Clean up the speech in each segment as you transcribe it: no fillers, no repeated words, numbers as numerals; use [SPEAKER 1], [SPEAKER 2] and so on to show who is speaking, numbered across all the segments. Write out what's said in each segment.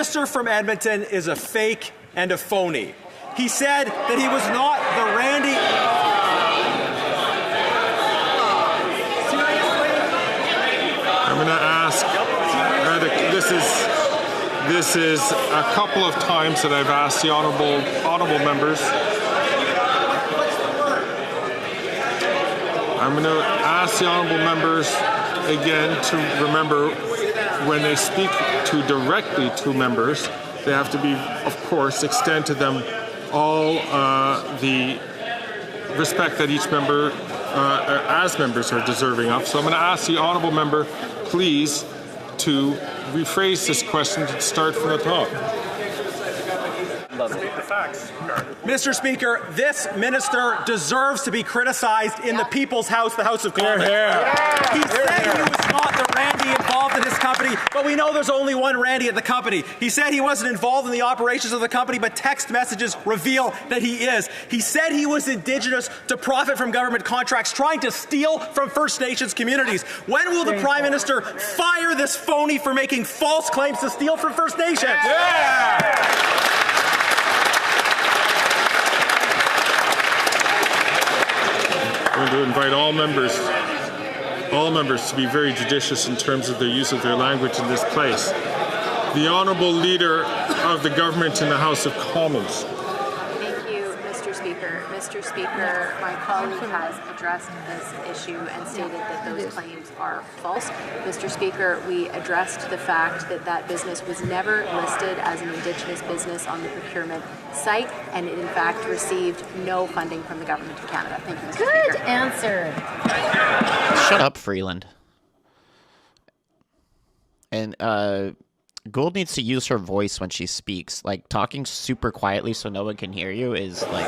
[SPEAKER 1] minister from Edmonton is a fake and a phony. He said that he was not the Randy...
[SPEAKER 2] I'm going to ask, this is a couple of times that I've asked the honourable members. I'm going to ask the honourable members again to remember when they speak directly to members, they have to be, of course, extend to them all the respect that each member, as members, are deserving of. So I'm going to ask the honourable member, please, to rephrase this question to start from the top.
[SPEAKER 1] Mr. Speaker, this minister deserves to be criticized in the People's House, the House of Commons. He said he was not the Randy involved in his company, but we know there's only one Randy at the company. He said he wasn't involved in the operations of the company, but text messages reveal that he is. He said he was Indigenous to profit from government contracts, trying to steal from First Nations communities. When will the Prime Minister fire this phony for making false claims to steal from First Nations?
[SPEAKER 2] I'm going to invite all members to be very judicious in terms of their use of their language in this place. The Honourable Leader of the Government in the House of Commons.
[SPEAKER 3] Thank you, Mr. Speaker. Mr. Speaker, my colleague has addressed this issue and stated that those claims are false. Mr. Speaker, we addressed the fact that that business was never listed as an Indigenous business on the procurement site, and it in fact received no funding from the Government of Canada. Thank you, Mr. Speaker.
[SPEAKER 4] Good answer.
[SPEAKER 5] Shut up, Freeland. And Gould needs to use her voice when she speaks. Like, talking super quietly so no one can hear you is like...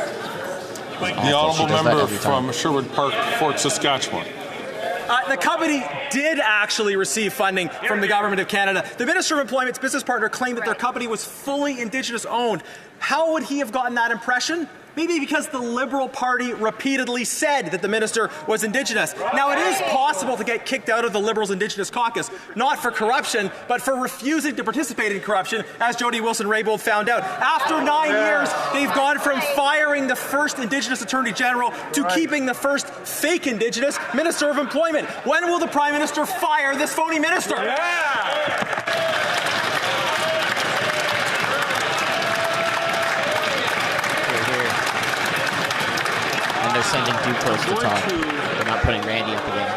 [SPEAKER 2] The honourable member from Sherwood Park, Fort Saskatchewan.
[SPEAKER 1] The company did actually receive funding from the Government of Canada. The Minister of Employment's business partner claimed that their company was fully Indigenous owned. How would he have gotten that impression? Maybe because the Liberal Party repeatedly said that the minister was Indigenous. Now, it is possible to get kicked out of the Liberals' Indigenous caucus, not for corruption, but for refusing to participate in corruption, as Jody Wilson-Raybould found out. After 9 years, they've gone from firing the first Indigenous Attorney General to keeping the first fake Indigenous Minister of Employment. When will the Prime Minister fire this phony minister?
[SPEAKER 5] And they're sending Duclos to talk. They're not putting Randy up again.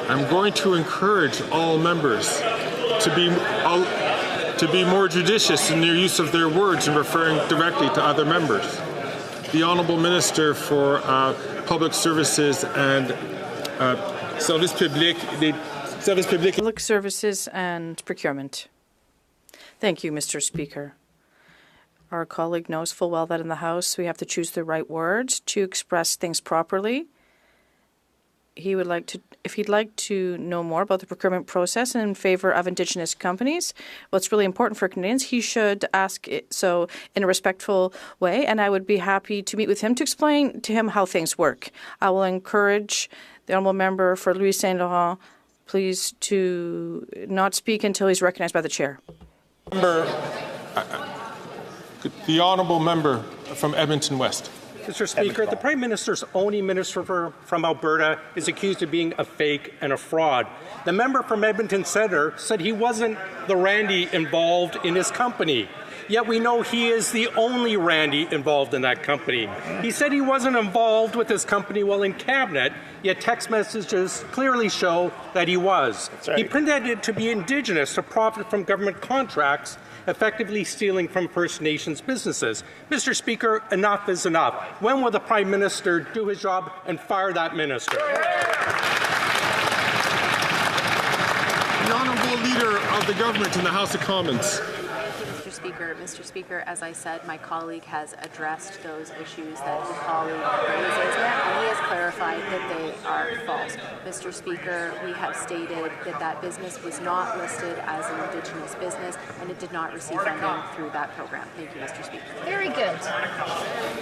[SPEAKER 2] I'm going to encourage all members to be more judicious in their use of their words and referring directly to other members. The Honourable Minister for Public Services and Service Public,
[SPEAKER 6] Public Services and Procurement. Thank you, Mr. Speaker. Our colleague knows full well that in the House we have to choose the right words to express things properly. He would like to, if he'd like to know more about the procurement process in favor of Indigenous companies, what's really important for Canadians, he should ask it so in a respectful way, and I would be happy to meet with him to explain to him how things work. I will encourage the honourable member for Louis Saint Laurent, please, to not speak until he's recognized by the chair.
[SPEAKER 2] The honourable member from Edmonton West.
[SPEAKER 7] Mr. Speaker, the Prime Minister's only minister from Alberta is accused of being a fake and a fraud. The member from Edmonton Centre said he wasn't the Randy involved in his company. Yet we know he is the only Randy involved in that company. He said he wasn't involved with his company while in cabinet, yet text messages clearly show that he was. Right. He pretended to be Indigenous to profit from government contracts, effectively stealing from First Nations businesses. Mr. Speaker, enough is enough. When will the Prime Minister do his job and fire that minister?
[SPEAKER 2] The Honourable Leader of the Government in the House of Commons.
[SPEAKER 3] Mr. Speaker, as I said, my colleague has addressed those issues that the colleague raises, and he has clarified that they are false. Mr. Speaker, we have stated that that business was not listed as an Indigenous business, and it did not receive funding through that program. Thank you, Mr. Speaker.
[SPEAKER 4] Very good.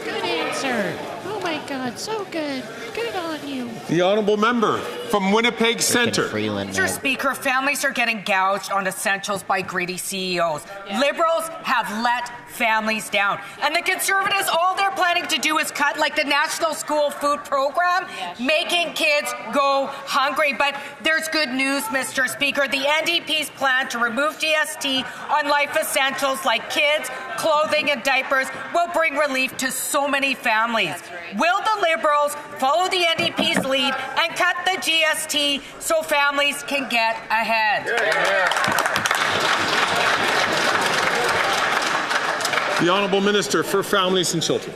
[SPEAKER 4] Good answer. Oh my God, so good. Good on you.
[SPEAKER 2] The Honourable Member from Winnipeg Centre.
[SPEAKER 5] Freeland,
[SPEAKER 4] Mr. Speaker, families are getting gouged on essentials by greedy CEOs. Liberals have let families down. And the Conservatives, all they're planning to do is cut like the National School Food Program, making kids go hungry. But there's good news, Mr. Speaker. The NDP's plan to remove GST on life essentials like kids, clothing and diapers will bring relief to so many families. Will the Liberals follow the NDP's lead and cut the GST so families can get ahead?
[SPEAKER 2] The Honourable Minister for Families and Children.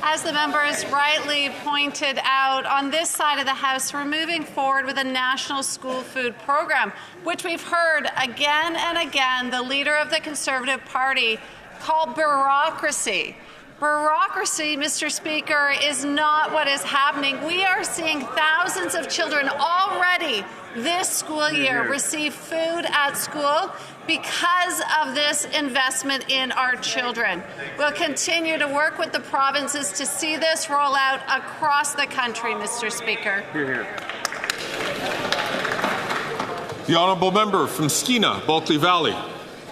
[SPEAKER 8] As the members rightly pointed out, on this side of the House, we're moving forward with a national school food program, which we've heard again and again the leader of the Conservative Party call bureaucracy. Bureaucracy, Mr. Speaker, is not what is happening. We are seeing thousands of children already this school year receive food at school because of this investment in our children. We'll continue to work with the provinces to see this roll out across the country, Mr. Speaker.
[SPEAKER 2] The Honourable Member from Skeena, Bulkley Valley.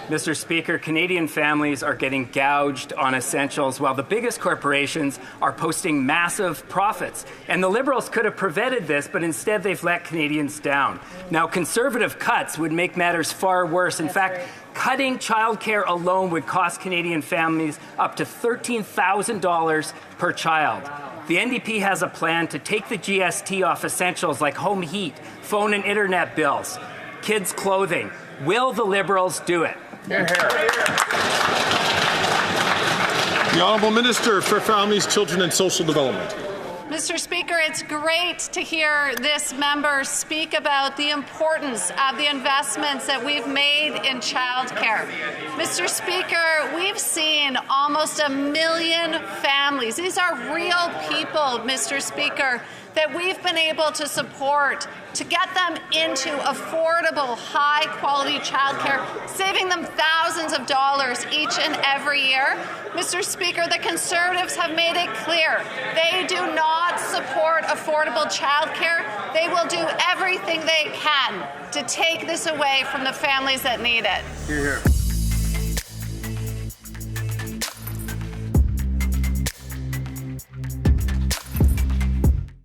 [SPEAKER 9] Mr. Speaker, Canadian families are getting gouged on essentials while the biggest corporations are posting massive profits. And the Liberals could have prevented this, but instead they've let Canadians down. Now, Conservative cuts would make matters far worse. In fact, cutting childcare alone would cost Canadian families up to $13,000 per child. The NDP has a plan to take the GST off essentials like home heat, phone and internet bills, kids' clothing. Will the Liberals do it?
[SPEAKER 2] The Honourable Minister for Families, Children and Social Development.
[SPEAKER 8] Mr. Speaker, it's great to hear this member speak about the importance of the investments that we've made in childcare. Mr. Speaker, we've seen almost 1 million families. These are real people, Mr. Speaker, that we've been able to support to get them into affordable, high-quality childcare, saving them thousands of dollars each and every year. Mr. Speaker, the Conservatives have made it clear they do not support affordable childcare. They will do everything they can to take this away from the families that need it.